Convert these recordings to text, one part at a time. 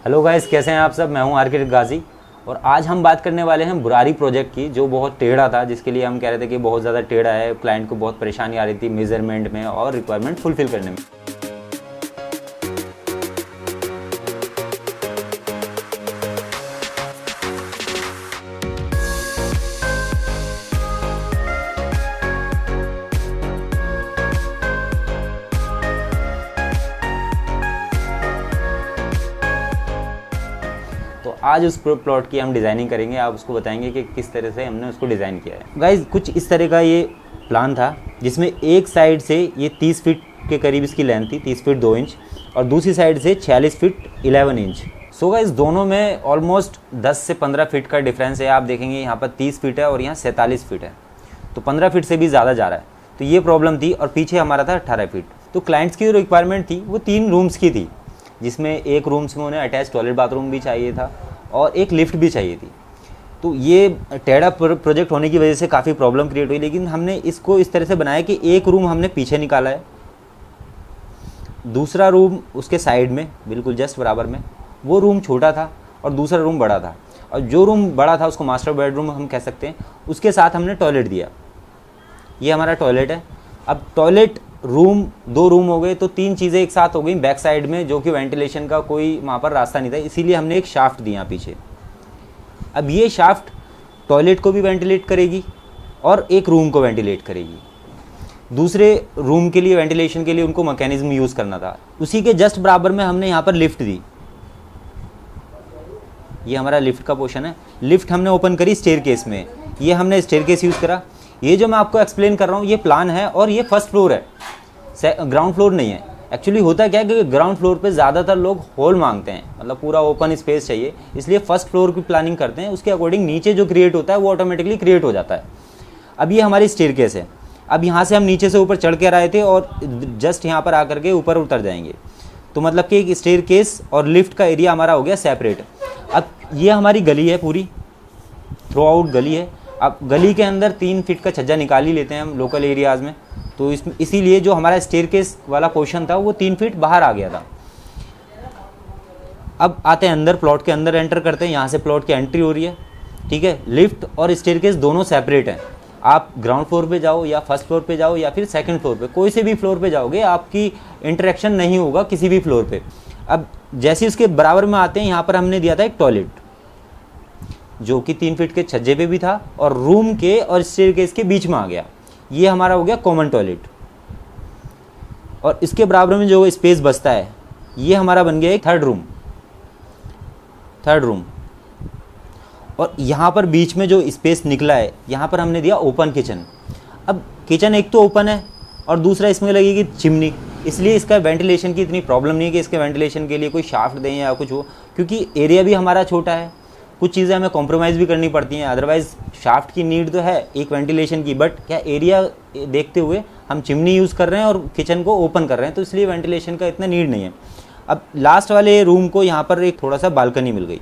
Hello guys, कैसे हैं आप सब। मैं हूं आर्किटेक्ट गाजी और आज हम बात करने वाले हैं बुरारी प्रोजेक्ट की, जो बहुत टेढ़ा था, जिसके लिए हम कह रहे थे कि बहुत ज़्यादा टेढ़ा है, क्लाइंट को बहुत परेशानी आ रही थी मेजरमेंट में और रिक्वायरमेंट फुलफिल करने में। तो आज उस प्लॉट की हम डिज़ाइनिंग करेंगे, आप उसको बताएंगे कि किस तरह से हमने उसको डिज़ाइन किया है। गाइज कुछ इस तरह का ये प्लान था, जिसमें एक साइड से ये 30 फीट के करीब इसकी लेंथ थी, 30 फीट 2 इंच, और दूसरी साइड से 46 फीट 11 इंच। सो गाइज दोनों में ऑलमोस्ट 10 से 15 फीट का डिफरेंस है। आप देखेंगे यहाँ पर 30 फीट है और यहाँ 47 फीट है, तो 15 फीट से भी ज़्यादा जा रहा है। तो ये प्रॉब्लम थी। और पीछे हमारा था 18 फीट। तो क्लाइंट्स की जो रिक्वायरमेंट थी वो 3 रूम्स की थी, जिसमें एक रूम्स में उन्हें अटैच टॉयलेट बाथरूम भी चाहिए था और एक लिफ्ट भी चाहिए थी। तो ये टेढ़ा प्रोजेक्ट होने की वजह से काफ़ी प्रॉब्लम क्रिएट हुई, लेकिन हमने इसको इस तरह से बनाया कि एक रूम हमने पीछे निकाला है, दूसरा रूम उसके साइड में बिल्कुल जस्ट बराबर में, वो रूम छोटा था और दूसरा रूम बड़ा था। और जो रूम बड़ा था उसको मास्टर बेडरूम हम कह सकते हैं, उसके साथ हमने टॉयलेट दिया। ये हमारा टॉयलेट है। अब टॉयलेट रूम 2 रूम हो गए, तो 3 चीज़ें एक साथ हो गई बैक साइड में, जो कि वेंटिलेशन का कोई वहाँ पर रास्ता नहीं था, इसीलिए हमने एक शाफ्ट दिया पीछे। अब ये शाफ्ट टॉयलेट को भी वेंटिलेट करेगी और एक रूम को वेंटिलेट करेगी। दूसरे रूम के लिए वेंटिलेशन के लिए उनको मैकेनिज्म यूज़ करना था। उसी के जस्ट बराबर में हमने यहाँ पर लिफ्ट दी। ये हमारा लिफ्ट का पोर्शन है। लिफ्ट हमने ओपन करी स्टेयरकेस में। ये हमने स्टेयरकेस यूज़ करा। ये जो मैं आपको एक्सप्लेन कर रहा हूँ, ये प्लान है और ये फर्स्ट फ्लोर है, ग्राउंड फ्लोर नहीं है। एक्चुअली होता क्या है कि ग्राउंड फ्लोर पे ज़्यादातर लोग हॉल मांगते हैं, मतलब पूरा ओपन स्पेस चाहिए, इसलिए फर्स्ट फ्लोर की प्लानिंग करते हैं। उसके अकॉर्डिंग नीचे जो क्रिएट होता है वो ऑटोमेटिकली क्रिएट हो जाता है। अब ये हमारी स्टेयरकेस है। अब यहाँ से हम नीचे से ऊपर चढ़ के आए थे और जस्ट यहाँ पर आकर के ऊपर उतर जाएंगे, तो मतलब कि एक स्टेयरकेस और लिफ्ट का एरिया हमारा हो गया सेपरेट। अब ये हमारी गली है, पूरी थ्रू आउट गली है। अब गली के अंदर 3 फीट का छज्जा निकाल ही लेते हैं हम लोकल एरियाज़ में, तो इसमें इसीलिए जो हमारा स्टेयरकेस वाला पोर्शन था वो 3 फीट बाहर आ गया था। अब आते हैं अंदर, प्लॉट के अंदर एंटर करते हैं। यहाँ से प्लॉट की एंट्री हो रही है, ठीक है। लिफ्ट और स्टेयरकेस दोनों सेपरेट हैं। आप ग्राउंड फ्लोर पे जाओ या फर्स्ट फ्लोर पे जाओ या फिर सेकंड फ्लोर पे, कोई से भी फ्लोर पे जाओगे, आपकी इंटरेक्शन नहीं होगा किसी भी फ्लोर पे। अब जैसे उसके बराबर में आते हैं, यहाँ पर हमने दिया था एक टॉयलेट, जो कि 3 फीट के छज्जे पे भी था और रूम के और स्टेयरकेस के बीच में आ गया। ये हमारा हो गया कॉमन टॉयलेट। और इसके बराबर में जो स्पेस बचता है, ये हमारा बन गया एक थर्ड रूम। और यहाँ पर बीच में जो स्पेस निकला है, यहाँ पर हमने दिया ओपन किचन। अब किचन एक तो ओपन है और दूसरा इसमें लगेगी चिमनी, इसलिए इसका वेंटिलेशन की इतनी प्रॉब्लम नहीं है कि इसके वेंटिलेशन के लिए कोई शाफ्ट दें या कुछ हो, क्योंकि एरिया भी हमारा छोटा है। कुछ चीज़ें हमें कॉम्प्रोमाइज़ भी करनी पड़ती हैं, अदरवाइज़ शाफ्ट की नीड तो है एक वेंटिलेशन की, बट क्या एरिया देखते हुए हम चिमनी यूज़ कर रहे हैं और किचन को ओपन कर रहे हैं, तो इसलिए वेंटिलेशन का इतना नीड नहीं है। अब लास्ट वाले रूम को यहाँ पर एक थोड़ा सा बालकनी मिल गई।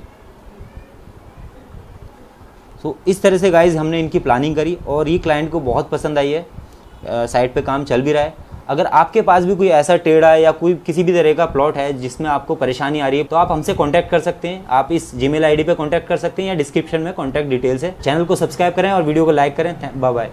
तो इस तरह से गाइज हमने इनकी प्लानिंग करी और ये क्लाइंट को बहुत पसंद आई है। साइट पे काम चल भी रहा है। अगर आपके पास भी कोई ऐसा टेढ़ा है या कोई किसी भी तरह का प्लॉट है जिसमें आपको परेशानी आ रही है, तो आप हमसे कांटेक्ट कर सकते हैं। आप इस जीमेल आईडी पे कांटेक्ट कर सकते हैं या डिस्क्रिप्शन में कांटेक्ट डिटेल्स है। चैनल को सब्सक्राइब करें और वीडियो को लाइक करें। Bye bye.